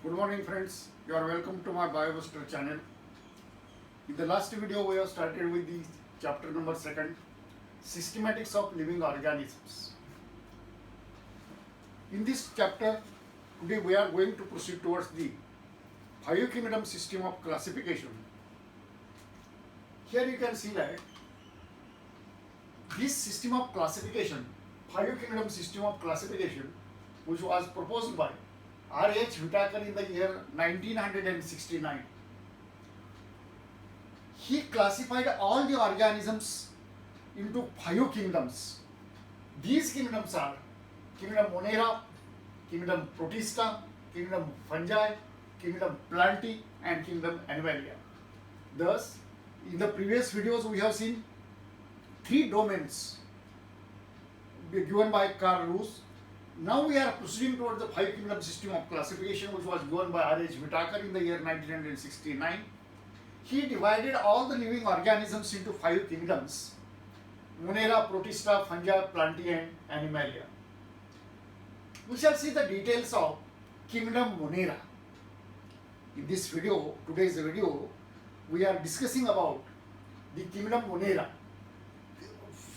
Good morning friends, you are welcome to my BioBooster channel. In the last video we have started with the chapter number 2, Systematics of Living Organisms. In this chapter today we are going to proceed towards the five kingdom system of classification. Here you can see that this system of classification, five kingdom system of classification, which was proposed by R.H. Whitaker in the year 1969. He classified all the organisms into five kingdoms. These kingdoms are Kingdom Monera, Kingdom Protista, Kingdom Fungi, Kingdom Plantae and Kingdom Animalia. Thus, in the previous videos we have seen three domains given by Carl Roos. Now we are proceeding towards the five kingdom system of classification, which was given by R.H. Whitaker in the year 1969. He divided all the living organisms into five kingdoms: Monera, Protista, Fungi, Plantae and Animalia. We shall see the details of Kingdom Monera. In this video, today's video, we are discussing about the Kingdom Monera.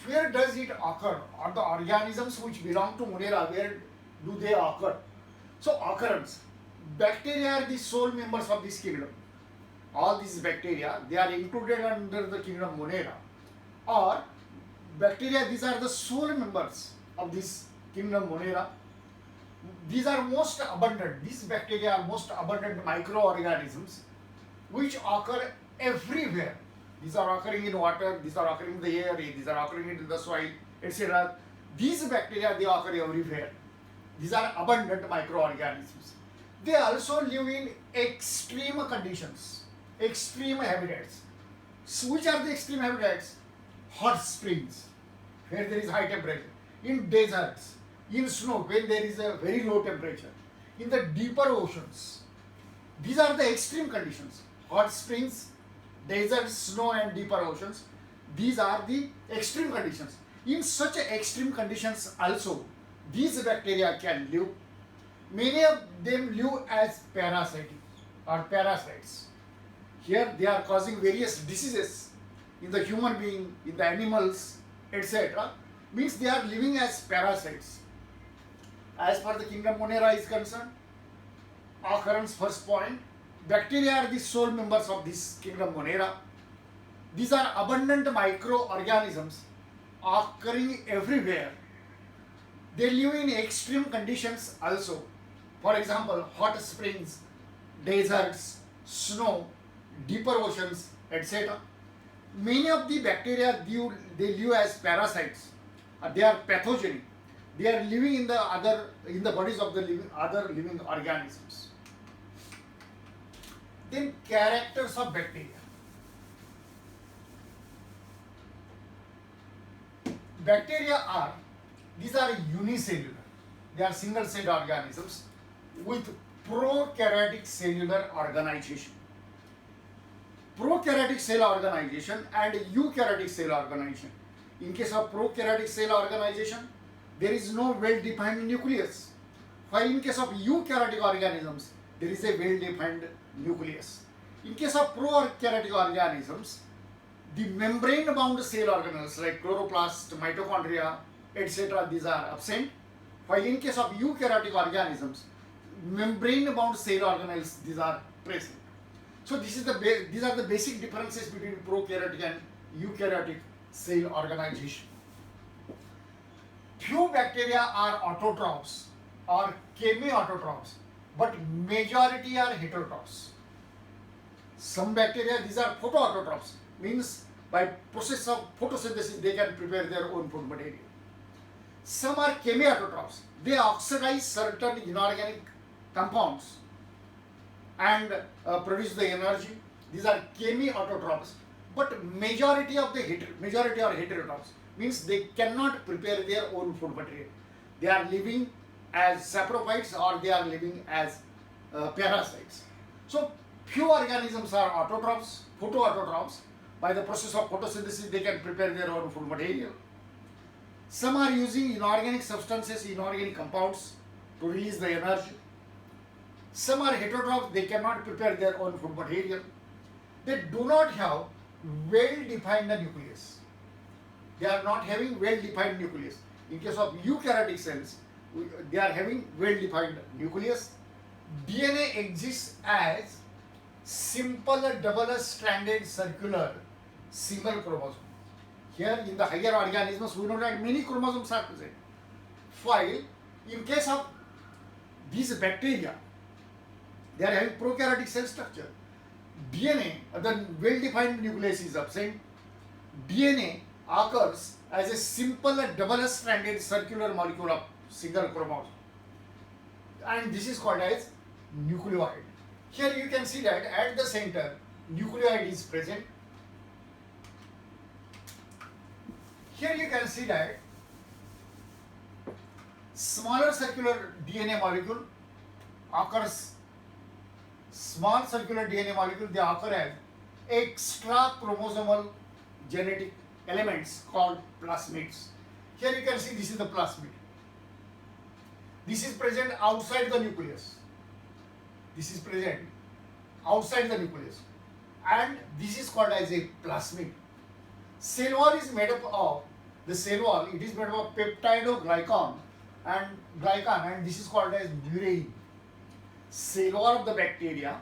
Where does it occur? Or the organisms which belong to Monera, where do they occur? So occurrence. Bacteria are the sole members of this kingdom. All these bacteria, they are included under the kingdom Monera. Or bacteria, these are the sole members of this kingdom Monera. These are most abundant. These bacteria are most abundant microorganisms which occur everywhere. These are occurring in water, these are occurring in the air, these are occurring in the soil, etc. These bacteria, they occur everywhere. These are abundant microorganisms. They also live in extreme conditions, extreme habitats. So which are the extreme habitats? Hot springs, where there is high temperature, in deserts, in snow, when there is a very low temperature, in the deeper oceans. These are the extreme conditions. Hot springs, deserts, snow and deeper oceans. These are the extreme conditions. In such extreme conditions also, these bacteria can live. Many of them live as parasites. Here they are causing various diseases in the human being, in the animals, etc. Means they are living as parasites. As far the kingdom Monera is concerned, occurrence first point, bacteria are the sole members of this kingdom Monera. These are abundant microorganisms occurring everywhere. They live in extreme conditions also. For example, hot springs, deserts, snow, deeper oceans, etc. Many of the bacteria, they live as parasites. They are pathogenic. They are living in the bodies of the other living organisms. Then characters of bacteria. Bacteria are unicellular. They are single celled organisms with prokaryotic cellular organization. Prokaryotic cell organization and eukaryotic cell organization. In case of prokaryotic cell organization, there is no well-defined nucleus. While in case of eukaryotic organisms, there is a well-defined nucleus. In case of prokaryotic organisms, the membrane-bound cell organelles like chloroplast, mitochondria, etc. these are absent. While in case of eukaryotic organisms, membrane-bound cell organelles, these are present. So these are the basic differences between prokaryotic and eukaryotic cell organization. Few bacteria are autotrophs or chemiautotrophs, but majority are heterotrophs. Some bacteria, these are photoautotrophs, means by process of photosynthesis they can prepare their own food material. Some are chemiautotrophs. They oxidize certain inorganic compounds and produce the energy. These are chemiautotrophs, but majority are heterotrophs, means they cannot prepare their own food material. They are living as saprophytes or they are living as parasites. So few organisms are autotrophs, photoautotrophs. By the process of photosynthesis, they can prepare their own food material. Some are using inorganic substances, inorganic compounds to release the energy. Some are heterotrophs, they cannot prepare their own food material. They do not have well-defined nucleus. They are not having well-defined nucleus. In case of eukaryotic cells, they are having well-defined nucleus. DNA exists as simple double-stranded circular single chromosome. Here in the higher organisms, we know that many chromosomes are present. While in case of these bacteria, they are having prokaryotic cell structure. DNA, the well-defined nucleus is absent. DNA occurs as a simple double-stranded circular molecule of single chromosome, and this is called as nucleoid. Here you can see that at the center, nucleoid is present. Here you can see that smaller circular DNA molecule occurs. Small circular DNA molecule, they occur as extra chromosomal genetic elements called plasmids. Here you can see this is the plasmid. This is present outside the nucleus. This is present outside the nucleus, and this is called as a plasmid. Cell wall is made up of the cell wall. It is made up of peptidoglycan and this is called as murein. Cell wall of the bacteria.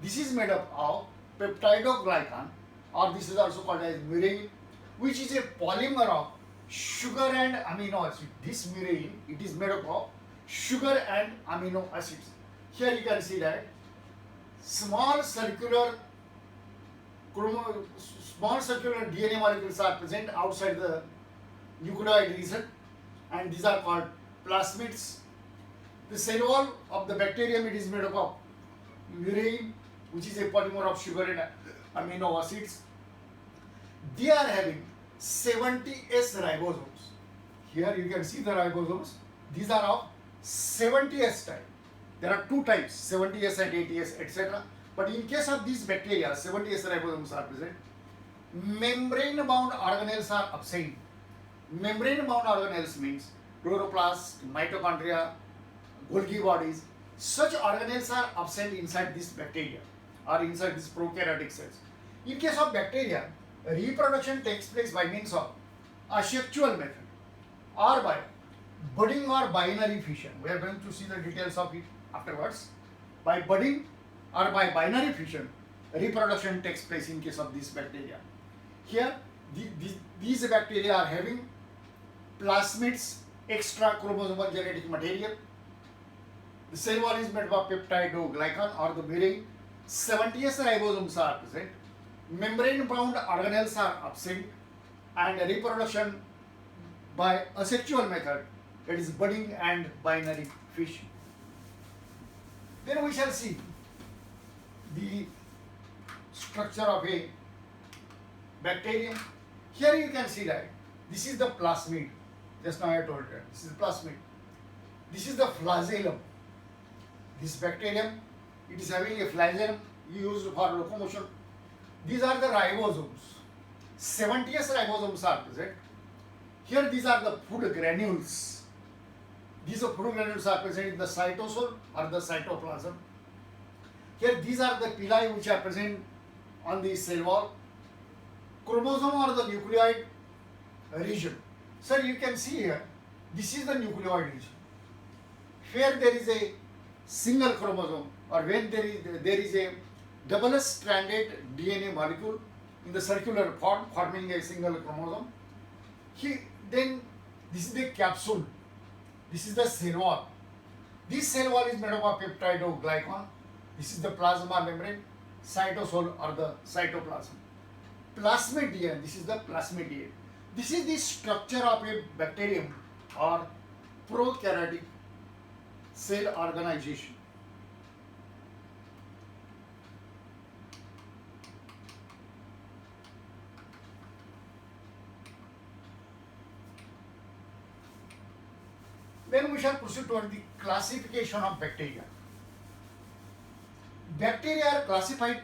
This is made up of peptidoglycan, or this is also called as murein, which is a polymer of sugar and amino acid. This murein, it is made up of sugar and amino acids. Here you can see that small circular DNA molecules are present outside the nucleoid region, and these are called plasmids. The cell wall of the bacterium, it is made up of murein, which is a polymer of sugar and amino acids. They are having 70S ribosomes. Here you can see the ribosomes. These are of 70S type. There are two types, 70S and 80S, etc. But in case of these bacteria, 70S ribosomes are present. Membrane-bound organelles are absent. Membrane-bound organelles means chloroplast, mitochondria, Golgi bodies. Such organelles are absent inside this bacteria or inside these prokaryotic cells. In case of bacteria, reproduction takes place by means of asexual method or by budding or binary fission. We are going to see the details of it afterwards. By budding or by binary fission, reproduction takes place in case of this bacteria. Here, these bacteria are having plasmids, extra chromosomal genetic material. The cell wall is made up of peptidoglycan or the murein. 70S ribosomes are present. Membrane-bound organelles are absent, and reproduction by asexual method, that is budding and binary fission. Then we shall see the structure of a bacterium. Here you can see that this is the plasmid. Just now I told you this is the plasmid. This is the flagellum. This bacterium, it is having a flagellum used for locomotion. These are the ribosomes. 70S ribosomes are present. Here these are the food granules. These food granules are present in the cytosol or the cytoplasm. Here these are the pili which are present on the cell wall. Chromosome or the nucleoid region. Sir, you can see here, this is the nucleoid region. Here there is a single chromosome, or when there is a double-stranded DNA molecule in the circular form forming a single chromosome. Then this is the capsule. This is the cell wall. This cell wall is made up of peptidoglycan. This is the plasma membrane, cytosol or the cytoplasm. Plasmid DNA. This is the plasmid DNA. This is the structure of a bacterium or prokaryotic cell organization. Then we shall proceed toward the classification of bacteria. Bacteria are classified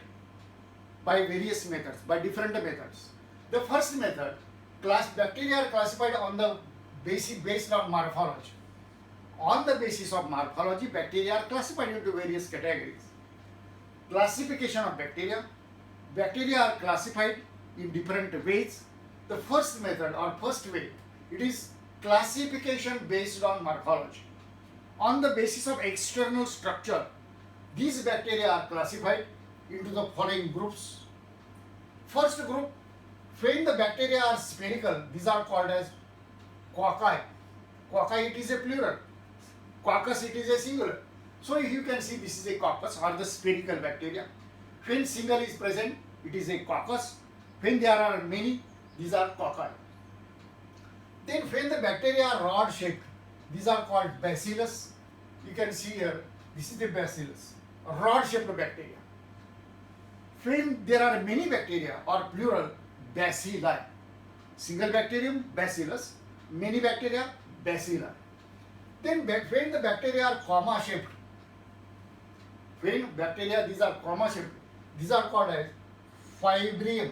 by various methods, by different methods. The first method, bacteria are classified on the based on morphology. On the basis of morphology, bacteria are classified into various categories. Classification of bacteria. Bacteria are classified in different ways. The first method or first way, it is classification based on morphology. On the basis of external structure, these bacteria are classified into the following groups. First group, when the bacteria are spherical, these are called as cocci. Cocci, it is a plural. Coccus, it is a singular. So you can see this is a coccus or the spherical bacteria. When single is present, it is a coccus. When there are many, these are cocci. Then when the bacteria are rod shaped, these are called bacillus. You can see here, this is the bacillus, a rod shaped bacteria. When there are many bacteria or plural, bacilli. Single bacterium, bacillus. Many bacteria, bacilli. Then when the bacteria are comma shaped, when bacteria these are comma shaped, these are called as fibrium.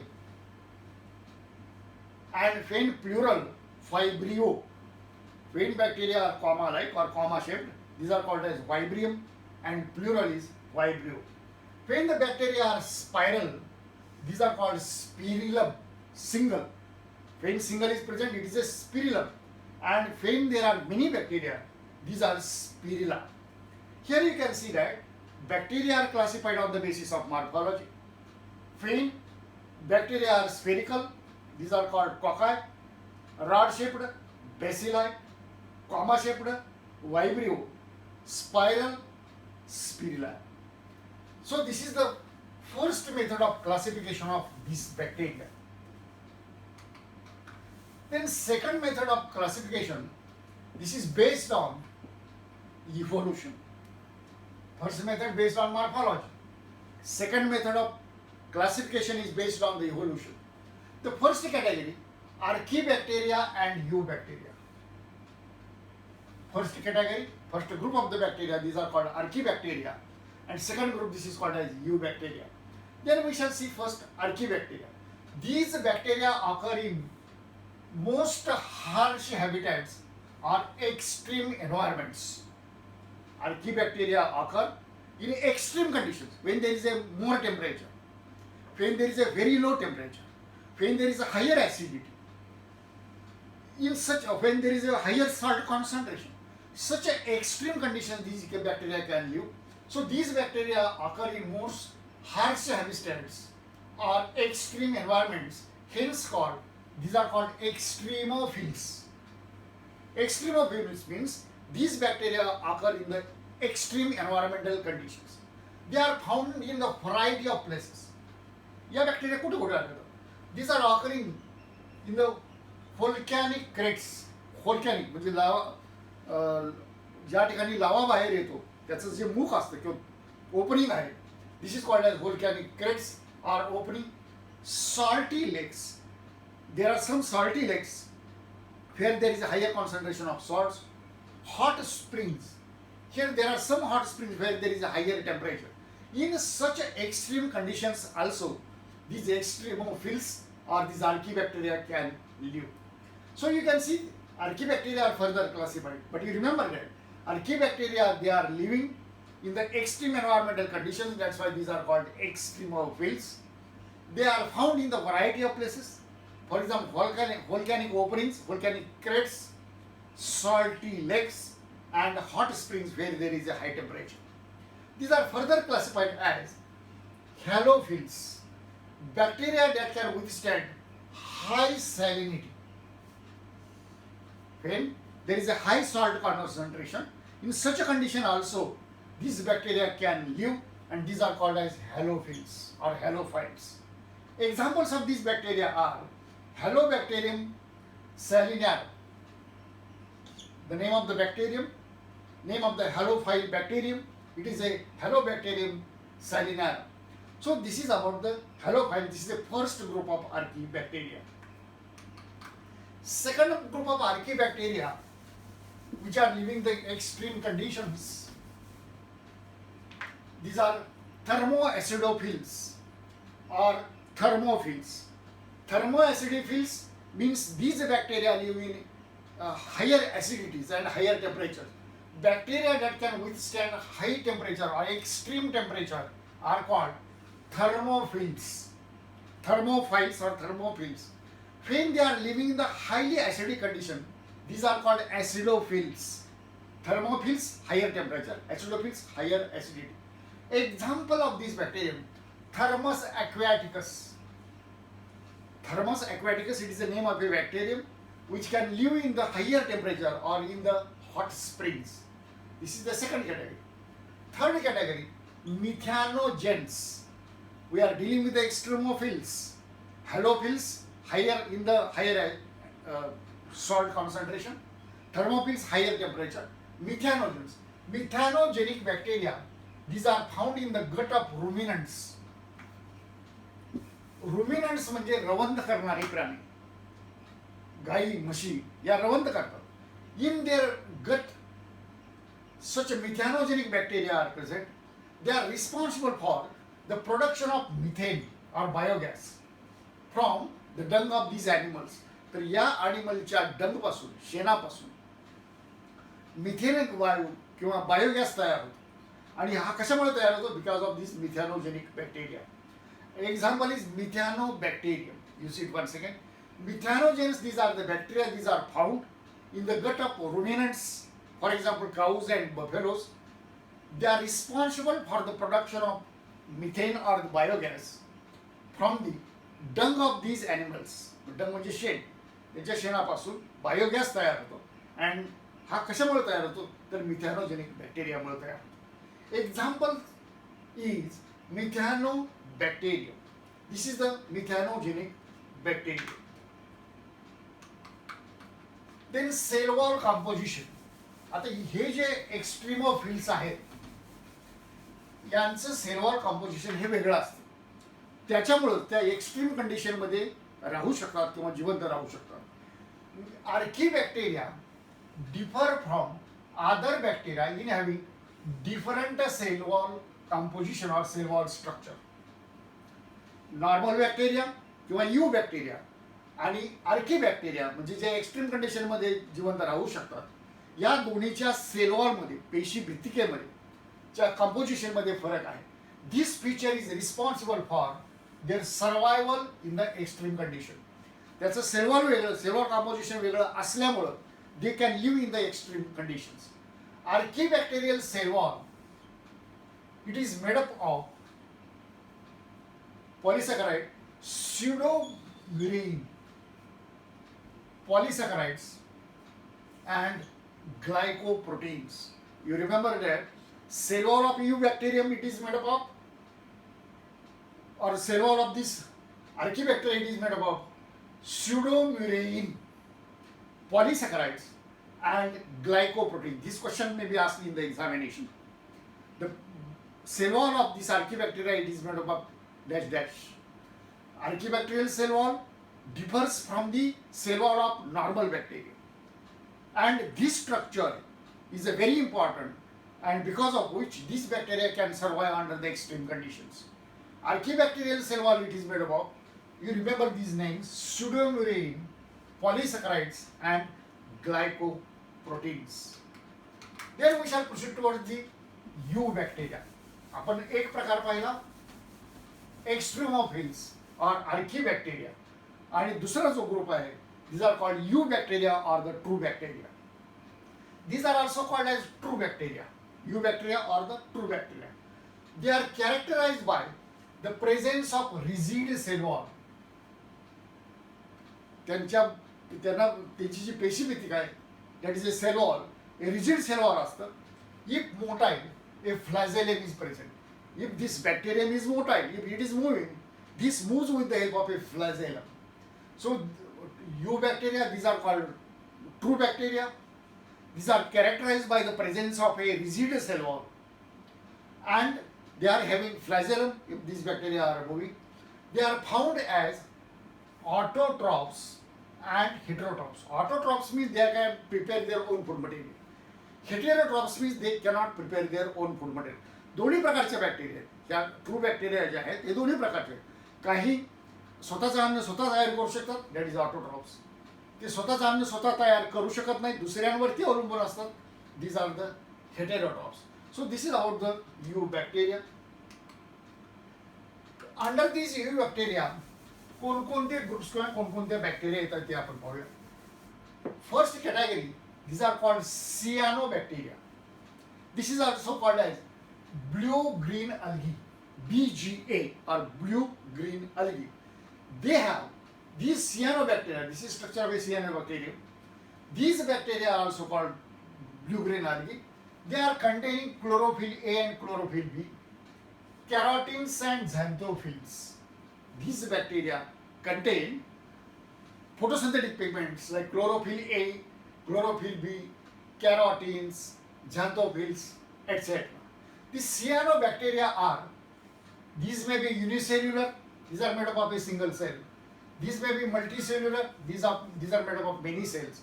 And when plural, fibrio. When bacteria are comma like or comma shaped, these are called as vibrium and plural is vibrio. When the bacteria are spiral, these are called spirillum, single. When single is present, it is a spirillum. And when there are many bacteria, these are spirilla. Here you can see that bacteria are classified on the basis of morphology. When bacteria are spherical, these are called cocci, rod-shaped, bacilli, comma-shaped, vibrio, spiral, spirilla. So this is the first method of classification of this bacteria. Then second method of classification, this is based on evolution. First method based on morphology. Second method of classification is based on the evolution. The first category, Archaebacteria and Eubacteria. First category, first group of the bacteria, these are called Archaebacteria, and second group, this is called as Eubacteria. Then we shall see first Archaebacteria. These bacteria occur in most harsh habitats or extreme environments. Archaebacteria occur in extreme conditions, when there is a more temperature, when there is a very low temperature, when there is a higher acidity, in such when there is a higher salt concentration, such a extreme conditions these bacteria can live. So these bacteria occur in most harsh habitats or extreme environments, hence called, these are called extremophils. Extremophils means these bacteria occur in the extreme environmental conditions. They are found in a variety of places. या bacteria कुठे कुठे आढळतात? These are occurring in the volcanic crates. Volcanic म्हणजे लावा, ज्या ठिकाणी लावा बाहेर येतो त्याचं जे मुख असतं किंवा ओपनिंग आहे, this is called as volcanic crates or opening. Salty lakes. There are some salty lakes where there is a higher concentration of salts. Hot springs. Here there are some hot springs where there is a higher temperature. In such extreme conditions also, these extremophils or these Archaebacteria can live. So you can see Archaebacteria are further classified. But you remember that Archaebacteria, they are living in the extreme environmental conditions. That's why these are called extremophils. They are found in the variety of places. For example, volcanic openings, volcanic crates, salty lakes, and hot springs where there is a high temperature. These are further classified as halophils, bacteria that can withstand high salinity. When there is a high salt concentration, in such a condition also, these bacteria can live, and these are called as halophils or halophytes. Examples of these bacteria are Halobacterium salinarum, the name of the bacterium, name of the halophile bacterium, it is a Halobacterium salinarum. So this is about the halophile. This is the first group of Archaebacteria. Second group of Archaebacteria, which are living the extreme conditions, these are thermoacidophils or thermophils. Thermoacidophils means these bacteria live in higher acidities and higher temperatures. Bacteria that can withstand high temperature or extreme temperature are called thermophils. Thermophiles or thermophils. When they are living in the highly acidic condition, these are called acidophils. Thermophils, higher temperature. Acidophils, higher acidity. Example of this bacterium, Thermus aquaticus. Thermus aquaticus, it is the name of a bacterium which can live in the higher temperature or in the hot springs. This is the second category. Third category, methanogens. We are dealing with the extremophils. Halophils, higher in the higher salt concentration. Thermophils, higher temperature. Methanogens. Methanogenic bacteria, these are found in the gut of ruminants. Ruminants म्हणजे रवंथ करणारे प्राणी, गाई म्हशी या रवंथ करतात. In their gut such methanogens bacteria are present. They are responsible for the production of methane or biogas from the dung of these animals. तर या ॲनिमलच्या डंग पासून, शेणापासून मिथेन वायू किंवा बायोगॅस तयार होतो. आणि हा कशामुळे तयार होतो? Because of this methanogenic bacteria. Example is methanobacterium. You see it once again. Methanogens, these are the bacteria, these are found in the gut of ruminants, for example cows and buffaloes. They are responsible for the production of methane or the biogas from the dung of these animals. Dung म्हणजे शेण, त्याच्या शेणापासून biogas तयार होतो. And हा कशामुळे तयार होतो? तर मिथॅनोजेनिक बॅक्टेरियामुळे तयार होतो. Example is Methanobacterium. This is the methanogenic bacterium. Then cell wall composition. आता हे जे एक्स्ट्रीमोफिल्स आहेत यांचं सेल वॉल कंपोजिशन हे वेगळं असतं. त्याच्यामुळं त्या एक्स्ट्रीम कंडिशनमध्ये राहू शकतात किंवा जिवंत राहू शकतात. Archaebacteria differ from other bacteria in having different cell wall composition or cell wall structure. Normal bacteria किंवा यू बॅक्टेरिया आणि आर्कीबॅक्टेरिया म्हणजे जे एक्स्ट्रीम कंडिशनमध्ये जिवंत राहू शकतात, या दोन्हीच्या सेल वॉलमध्ये, पेशी भित्तिकेमध्ये च्या कंपोजिशनमध्ये फरक आहे. This feature is responsible for their survival in the extreme condition. त्याचं सेल वॉल वेगळं, सेल वॉल कंपोजिशन वेगळं असल्यामुळं they can live in the extreme conditions. Archaebacterial cell wall, it is made up of polysaccharide, pseudomurine polysaccharides and glycoproteins. You remember that cell wall of Eubacterium, it is made up of, or cell wall of this Archaebacteria, it is made up of pseudomurine polysaccharides and glycoprotein. This question may be asked in the examination. The cell wall of this Archaebacteria, it is made up of dash dash. Archaebacterial cell wall differs from the cell wall of normal bacteria, and this structure is a very important, and because of which this bacteria can survive under the extreme conditions. Archaebacterial cell wall, it is made up of, you remember these names, pseudomurine, polysaccharides and glycoproteins. Then we shall proceed towards the Eubacteria. आपण एक प्रकार पाहिला एक्स्ट्रीमोफिल्स और आर्कीबॅक्टेरिया, आणि दुसरा जो group आहे these are called Eubacteria or the true bacteria. These are also called as true bacteria, Eubacteria or the true bacteria. They are characterized by the presence of rigid cell wall. त्यांची जी पेशीभित्तिक आहे, that is a cell wall, a rigid cell wall असतं. If motile, a flagellum is present. If this bacterium is motile, if it is moving, this moves with the help of a flagellum. So Eubacteria, these are called true bacteria. These are characterized by the presence of a rigid cell wall, and they are having flagellum. If these bacteria are moving, they are found as autotrophs and heterotrophs. Autotrophs means they can prepare their own food material. Heterotrophs means they cannot prepare their own food material. दोन्ही प्रकारचे bacteria, त्या true bacteria जे आहेत ते दोन्ही प्रकारचे. काही स्वतःचं अन्न स्वतः तयार करू शकतात, दॅट इज ऑटोट्रॉप्स. ते स्वतःचं अन्न स्वतः तयार करू शकत नाही, दुसऱ्यांवरती अवलंबून असतात, These are the heterotrophs. So this is about the eubacteria. Under these eubacteria कोणकोणते ग्रुप्स किंवा कोणकोणते बॅक्टेरिया येतात ते आपण पाहूया. First category, these are called cyanobacteria. This is also called as blue-green algae, BGA or blue-green algae. They have these cyanobacteria. This is structure of a cyanobacterium. These bacteria are also called blue-green algae. They are containing chlorophyll A and chlorophyll B, carotins and xanthophylls. These bacteria contain photosynthetic pigments like chlorophyll A, chlorophyll B, carotins, xanthophylls, etc. These cyanobacteria are, these may be unicellular, these are made up of a single cell. These may be multicellular, these are made up of many cells.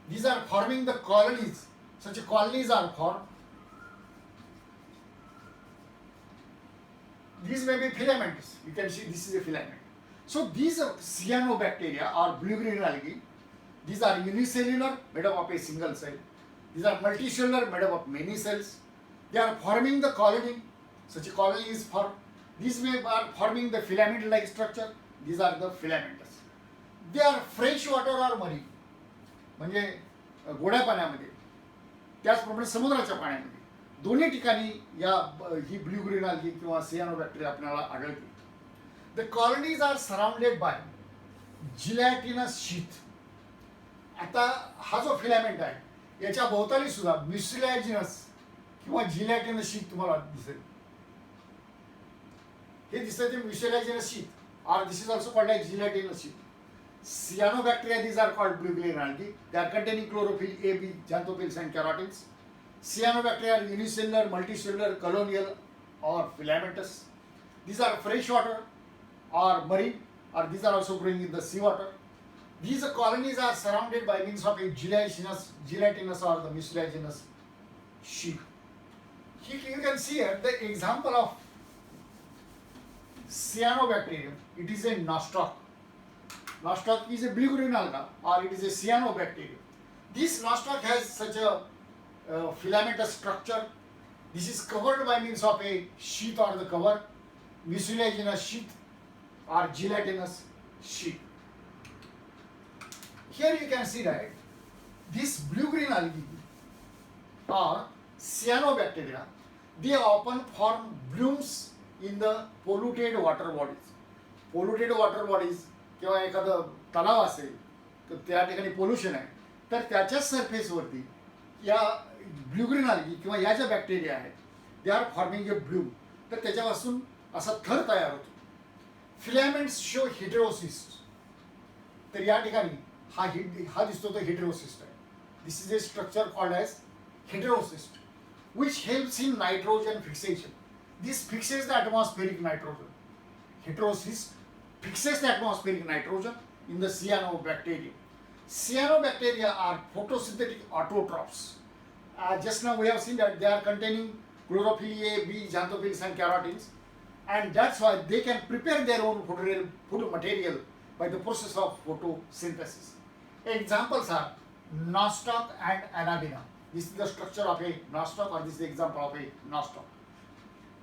These are forming the colonies. Such colonies are formed. These may be filaments. You can see this is a filament. So these cyanobacteria or blue-green algae, these are unicellular, made up of a single cell. These are multicellular, made up of many cells. They are forming the colony. Such a colony is formed. These are forming the filament-like structure. These are the filamentous. They are fresh water or marine. म्हणजे गोड्या पाण्यामध्ये, त्याचप्रमाणे समुद्राच्या पाण्यामध्ये दोन्ही ठिकाणी या ही blue green algae किंवा सियानोबॅक्टेरिया आपल्याला आढळते. The colonies are surrounded by gelatinous sheath. आता हा जो फिलामेंट आहे याच्या भोवताली सुद्धा म्युसिलॅजिनस किंवा जिलॅटिनस शीथ तुम्हाला दिसेल. हे दिसतं ते म्युसिलॅजिनस शीथ और this is also called as gelatinous sheath. Cyanobacteria, these are called blue-green algae. They are containing chlorophyll A, B, xanthophylls and carotins. Cyanobacteria are unicellular, multicellular, colonial or filamentous. These are freshwater or marine, or these are also growing in the seawater. These colonies are surrounded by means of a gelatinous or the mucilaginous sheath. Here you can see here the example of Cyanobacterium. It is a nostoc. Nostoc is a blue-green alga or it is a cyanobacterium. This nostoc has such a filamentous structure. This is covered by means of a sheath or the cover, mucilaginous sheath or gelatinous sheath. Here you can see that this blue-green algae or cyanobacteria, they often form blooms in the polluted water bodies. Polluted water bodies किंवा एखादं तलाव असेल तर त्या ठिकाणी pollution आहे तर त्याच्याच सरफेसवरती या ब्ल्यूग्रीन algae किंवा या ज्या बॅक्टेरिया आहेत they are forming a bloom. तर त्याच्यापासून असा थर तयार होतो. Filaments show heterocyst. तर या ठिकाणी हा दिसतो तो हेटेरोसिस्ट आहे. This is a structure called as heterocyst which helps in nitrogen fixation. This fixes the atmospheric nitrogen. Heterocyst fixes the atmospheric nitrogen in the cyanobacteria. Cyanobacteria are photosynthetic autotrophs. Just now we have seen that they are containing chlorophyll A, B, xanthophylls and carotins, and that's why they can prepare their own food material by the process of photosynthesis. Examples are nostoc and arabina. This is the structure of a nostoc, or this is the example of a nostoc.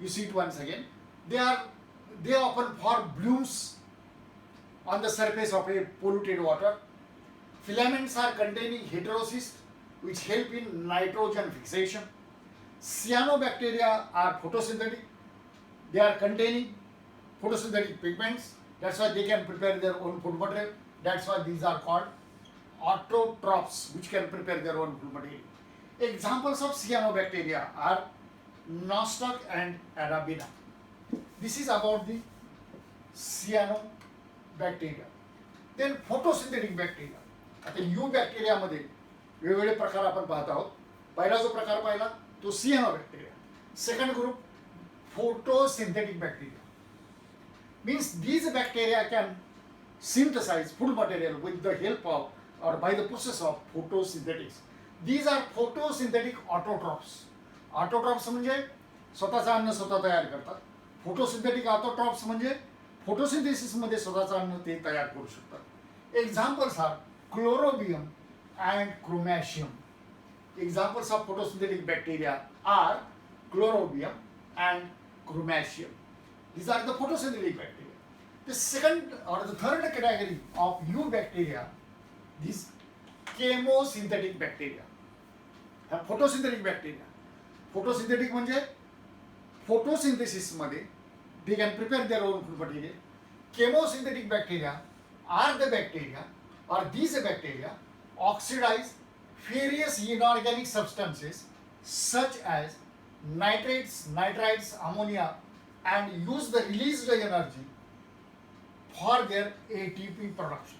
You see it once again. They often form blooms on the surface of a polluted water. Filaments are containing heterocysts which help in nitrogen fixation. Cyanobacteria are photosynthetic. They are containing photosynthetic pigments. That's why they can prepare their own food material. That's why these are called autotrophs which can prepare their own food material. Examples of cyanobacteria are nostoc and arabina. This is about the cyanobacteria. Then photosynthetic bacteria. आता eubacteriaमध्ये वेगवेगळे प्रकार आपण पाहत आहोत. पहिला जो प्रकार पाहिला तो cyanobacteria. Second group photosynthetic bacteria. Means these bacteria can synthesize food material with the help of or by the process of photosynthetics. These are photosynthetic autotrophs. Autotrophs म्हणजे स्वतःचं अन्न स्वतः तयार करतात. फोटोसिंथेटिक ऑटोट्रॉप्स म्हणजे फोटोसिंथेसिसमध्ये स्वतःचं अन्न ते तयार करू शकतात. Examples are chlorobium and chromatium. Examples of photosynthetic bacteria are chlorobium and chromatium. These are the photosynthetic bacteria. The second or the third category of eubacteria, these chemosynthetic bacteria. Photosynthetic bacteria. Photosynthetic म्हणजे photosynthesis मध्ये they can prepare their own food material. Chemosynthetic bacteria are the bacteria or these bacteria oxidize various inorganic substances such as nitrates, nitrites, ammonia and use the released energy for their ATP production.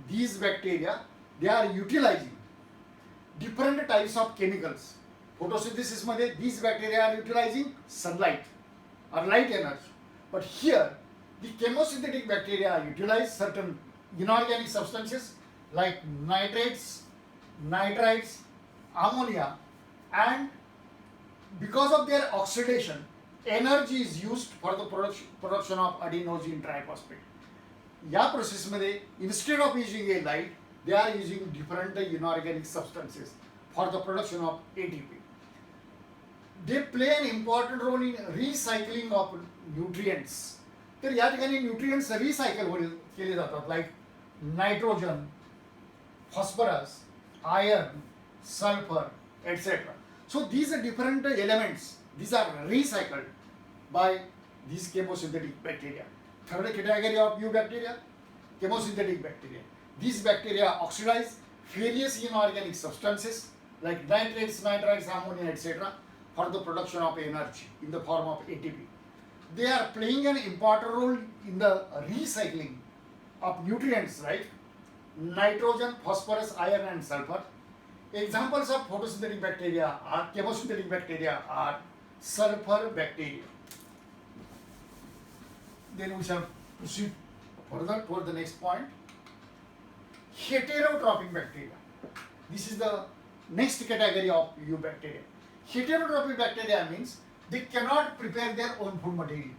These bacteria, they are utilizing different types of chemicals. Photosynthesis मध्ये these bacteria are utilizing sunlight or light energy. But here the chemosynthetic bacteria utilize certain inorganic substances like nitrates, nitrites, ammonia, and because of their oxidation, energy is used for the production of adenosine triphosphate. या प्रोसेसमध्ये instead of using a light, they are using different inorganic substances for the production of ATP. They play an important role in recycling of nutrients. तर या ठिकाणी nutrients recycle केले जातात like nitrogen, phosphorus, iron, sulfur, etc. So these are different elements. These are recycled by these chemosynthetic bacteria. Third category of eubacteria, chemosynthetic bacteria. These bacteria oxidize various inorganic substances like nitrates, nitrites, ammonia, etc. for the production of energy in the form of ATP. They are playing an important role in the recycling of nutrients like nitrogen, phosphorus, iron and sulfur. Examples of photosynthetic bacteria are chemosynthetic bacteria are sulfur bacteria. Then we shall proceed further toward the next point. Heterotrophic bacteria. This is the next category of eubacteria. Heterotrophic bacteria means they cannot prepare their own food material.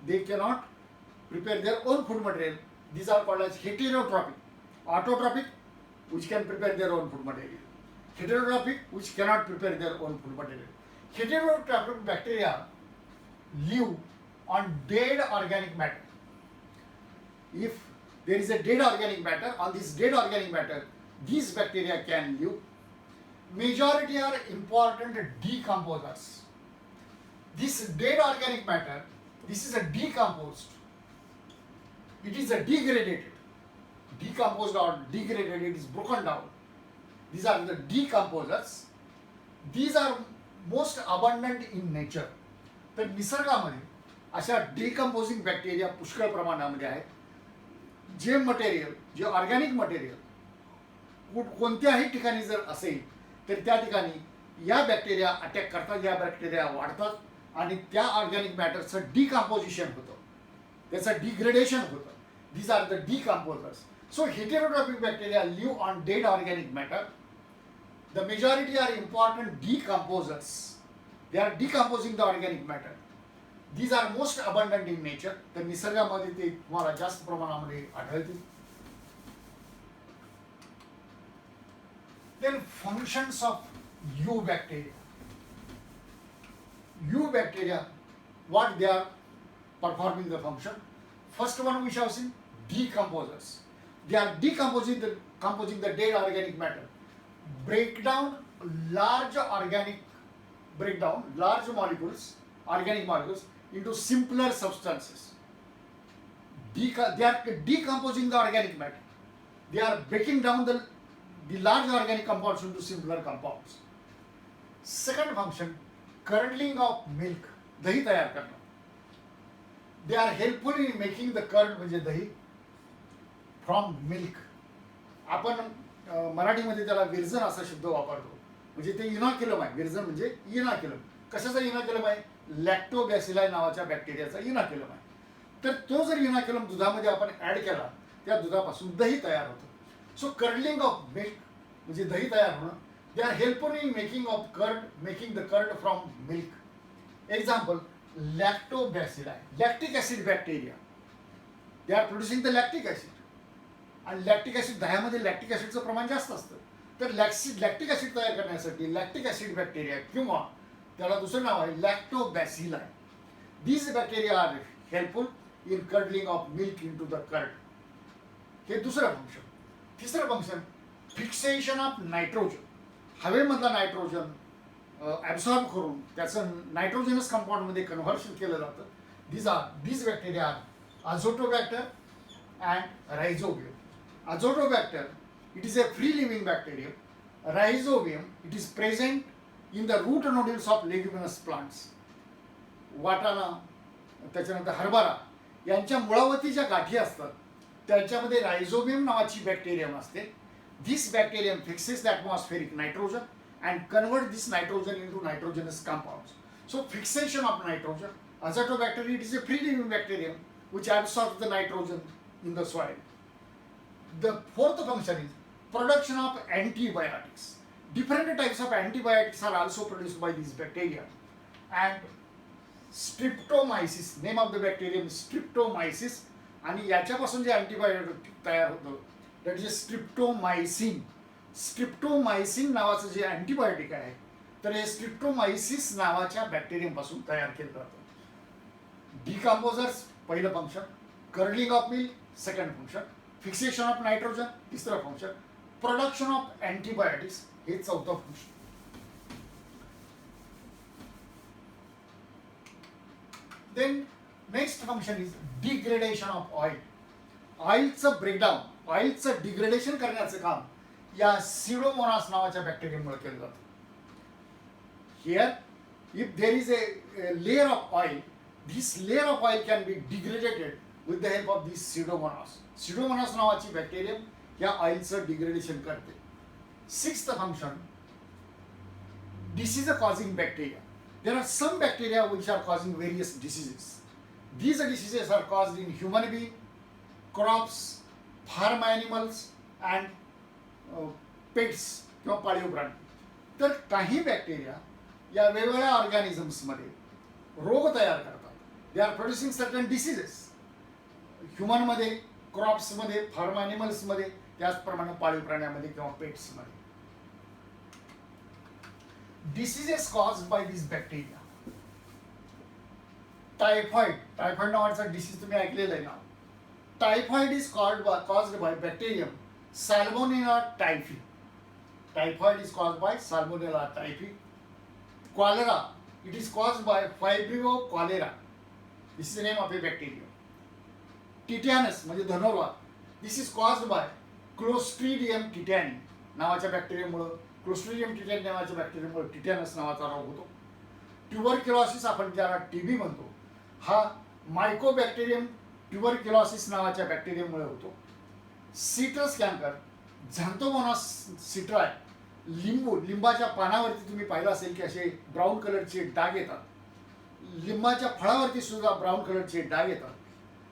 They cannot prepare their own food material. These are called as heterotrophic. Autotrophic, which can prepare their own food material. Heterotrophic, which cannot prepare their own food material. Heterotrophic bacteria live on dead organic matter. If there is a dead organic matter, on this dead organic matter, these bacteria can live. Majority are important decomposers. This dead organic matter, this is a decomposed. It is a degraded. Decomposed or degraded, it is broken down. These are the decomposers. These are most abundant in nature. तर निसर्गामध्ये अशा decomposing bacteria पुष्कळ प्रमाणामध्ये आहेत. जे material, जे organic material कोणत्याही ठिकाणी जर असेल तर त्या ठिकाणी या बॅक्टेरिया अटॅक करतात, या बॅक्टेरिया वाढतात आणि त्या ऑर्गॅनिक मॅटरचं डिकम्पोजिशन होतं, त्याचं डिग्रेडेशन होतं. These are the decomposers. So heterotrophic bacteria live on dead organic matter. The majority are important decomposers. They are decomposing the organic matter. These are most abundant in nature. तर निसर्गामध्ये ते तुम्हाला जास्त प्रमाणामध्ये आढळतील. Then functions of eubacteria. Eubacteria, what they are performing the function. First one we shall see decomposers. They are decomposing the dead organic matter. Break down large molecules, organic molecules into simpler substances. They are decomposing the organic matter. They are breaking down the large organic compounds into simpler compounds. Second function, curdling of milk, दही तयार करना. They are helpful in making the curd म्हणजे दही from milk. आपण मराठीमध्ये त्याला विरजन असा शब्द वापरतो, म्हणजे ते इनॉक्युलम आहे. विरजन म्हणजे इनॉक्युलम. कशाचा इनॉक्युलम आहे? लॅक्टोबॅसिलाई नावाच्या बॅक्टेरियाचा इनॉक्युलम आहे. तर तो जर इनॉक्युलम दुधामध्ये आपण ॲड केला, त्या दुधापासून दही तयार होतं. सो कर्डलिंग ऑफ मिल्क म्हणजे दही तयार होणं. They are helpful in making of curd, making the curd from milk. Example, lactobacilli, lactic acid bacteria. They are producing the lactic acid. आणि लॅक्टिक ॲसिड, दह्यामध्ये लॅक्टिक ॲसिडचं प्रमाण जास्त असतं. तर लॅक्टिक ॲसिड तयार करण्यासाठी लॅक्टिक ॲसिड बॅक्टेरिया किंवा त्याला दुसरं नाव आहे lactobacilli. These bacteria are helpful in curdling of milk into the curd. हे दुसरं फंक्शन. तिसरं फंक्शन फिक्सेशन ऑफ नायट्रोजन. हवेमधला नायट्रोजन ॲब्सॉर्ब करून त्याचं नायट्रोजनस कंपाऊंडमध्ये कन्व्हर्शन केलं जातं. these bacteria are Azotobacter and Rhizobium. Azotobacter, it is a free living bacterium. Rhizobium, it is present in the root nodules of leguminous plants. वाटाणा, त्याच्यानंतर हरभरा यांच्या मुळावरती ज्या गाठी असतात त्याच्यामध्ये रायझोबियम नावाची बॅक्टेरियम असते. This bacterium fixes the atmospheric nitrogen and convert this nitrogen into nitrogenous compounds. So fixation of nitrogen. Azotobacter, it is a free living bacterium which absorbs the nitrogen in the soil. The fourth function is production of antibiotics. Different types of antibiotics are also produced by these bacteria. And streptomyces, name of the bacterium is streptomyces, आणि याच्यापासून जे antibiotic तयार होतं that is स्ट्रिप्टोमायसिन. स्ट्रिप्टोमायसिन नावाचं जे antibiotic आहे तर हे स्ट्रिप्टोमायसिस नावाच्या बॅक्टेरियमपासून तयार केलं जातं. डिकम्पोजर्स पहिलं function, curling of milk second function, fixation of nitrogen तिसरं फंक्शन, प्रोडक्शन ऑफ अँटीबायोटिक्स हे चौथं function. Then next function is degradation of oil. ऑइलचं ब्रेकडाऊन, ऑइलचं डिग्रेडेशन करण्याचं काम या सिडोमोनास नावाच्या बॅक्टेरियामुळे केलं जातं. Here if there is a layer of oil, this layer of oil can be degraded with the help of this Pseudomonas. Pseudomonas नावाची बॅक्टेरियम या ऑइलचं डिग्रेडेशन करते. Sixth function, disease causing bacteria. There are some bacteria which are causing various diseases. These diseases are caused in human being, crops, farm animals and pets किंवा पाळीव प्राणी. तर काही bacteria या वेगवेगळ्या ऑर्गॅनिझम्समध्ये रोग तयार करतात. They are producing certain diseases. ह्युमनमध्ये, क्रॉप्समध्ये, फार्म ॲनिमल्समध्ये, त्याचप्रमाणे पाळीव प्राण्यामध्ये किंवा पेट्समध्ये. Diseases caused by this bacteria. Typhoid, typhoid नावाचा डिसीज तुम्ही ऐकलेला आहे ना. Typhoid is caused by bacterium salmonella typhi. Typhoid is caused by salmonella typhi. Cholera, it is caused by Vibrio cholera. This is the name of a bacterium. Tetanus म्हणजे धनुर्वात, this is caused by Clostridium tetani नावाच्या बॅक्टेरियामुळे, Clostridium tetani नावाच्या बॅक्टेरियामुळे tetanus नावाचा रोग होतो. Tuberculosis आपण ज्याला TB म्हणतो, हा मायकोबॅक्टेरियम ट्युबरक्युलोसिस नावाच्या बॅक्टेरियामुळे होतो. सिट्रस कॅन्कर, झॅन्थोमोनास सिट्राय, लिंबाच्या पानावरती तुम्ही पाहिलं असेल की असे ब्राऊन कलरचे डाग येतात. लिंबाच्या फळावरती सुद्धा ब्राऊन कलरचे डाग येतात.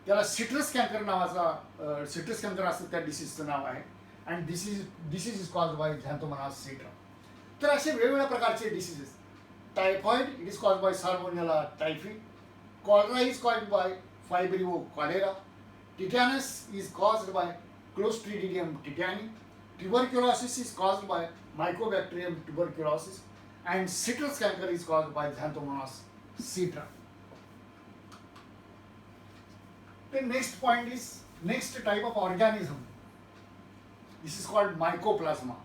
त्याला सिट्रस कॅन्कर नावाचा सिट्रस कॅन्कर असं त्या डिसीजचं नाव आहे. And disease is caused by xanthomonas citri. तर असे वेगवेगळ्या प्रकारचे diseases. Typhoid, it is caused by salmonella typhi. Cholera is caused by vibrio cholerae. Tetanus is caused by clostridium tetani. Tuberculosis is caused by Mycobacterium tuberculosis, and citrus canker is caused by Xanthomonas citra. The next point is next type of organism. This is called Mycoplasma.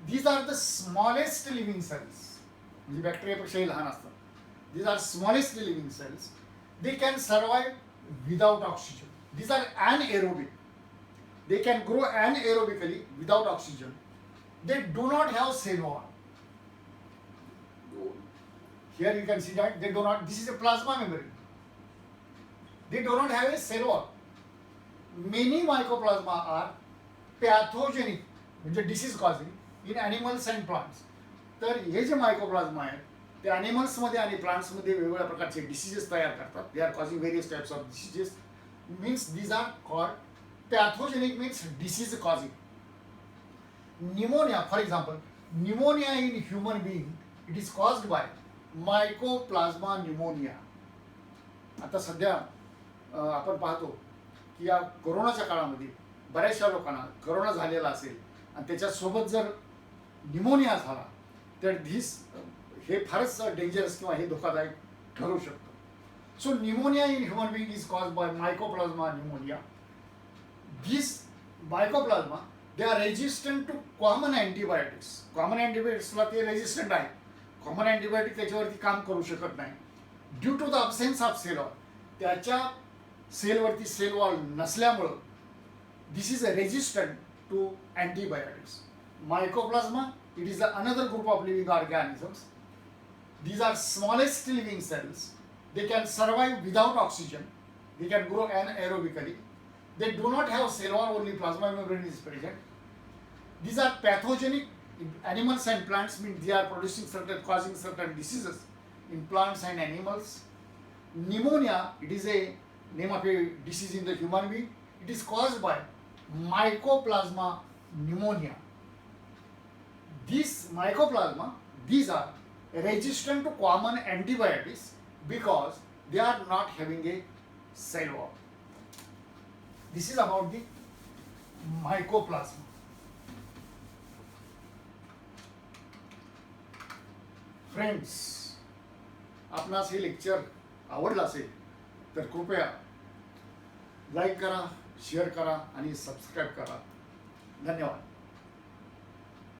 These are the smallest living cells. म्हणजे बॅक्टेरियापेक्षाही लहान असतात. These are smallest living cells. They can survive without oxygen. These are anaerobic. They can grow anaerobically without oxygen. They do not have cell wall. Here you can see that they do not. This is a plasma membrane. They do not have a cell wall. Many mycoplasma are pathogenic, म्हणजे disease causing in animals and plants. तर हे जे मायकोप्लाझ्मा आहेत ते ॲनिमल्समध्ये आणि प्लांट्समध्ये वेगवेगळ्या प्रकारचे diseases तयार करतात. They are causing various types of diseases. Means these are called pathogenic, means disease causing. Pneumonia, for example, pneumonia in human being, it is caused by Mycoplasma pneumonia. आता सध्या आपण पाहतो की या कोरोनाच्या काळामध्ये बऱ्याचशा लोकांना कोरोना झालेला असेल आणि त्याच्यासोबत जर निमोनिया झाला तर हे फारच डेंजरस किंवा हे धोकादायक ठरू शकतं. So pneumonia in human being is cause by mycoplasma pneumoniae. This mycoplasma they are resistant to common antibiotics. Common अँटीबायोटिक्सला ते रेजिस्टंट आहे. कॉमन अँटीबायोटिक त्याच्यावरती काम करू शकत नाही due to the absence of cell wall. त्याच्या सेलवरती सेल वॉल नसल्यामुळं this is a resistant to antibiotics. Mycoplasma, it is another group of living organisms. These are smallest living cells. They can survive without oxygen. They can grow anaerobically. They do not have cell wall, only plasma membrane is present. These are pathogenic in animals and plants, means they are causing certain diseases in plants and animals. Pneumonia, it is a name of a disease in the human being. It is caused by Mycoplasma pneumonia. These mycoplasma, these are resistant to common antibiotics because they are not having a cell wall. This is about the mycoplasma. Friends, आपणास हे lecture आवडलं असेल तर कृपया like करा, share करा आणि subscribe करा. धन्यवाद.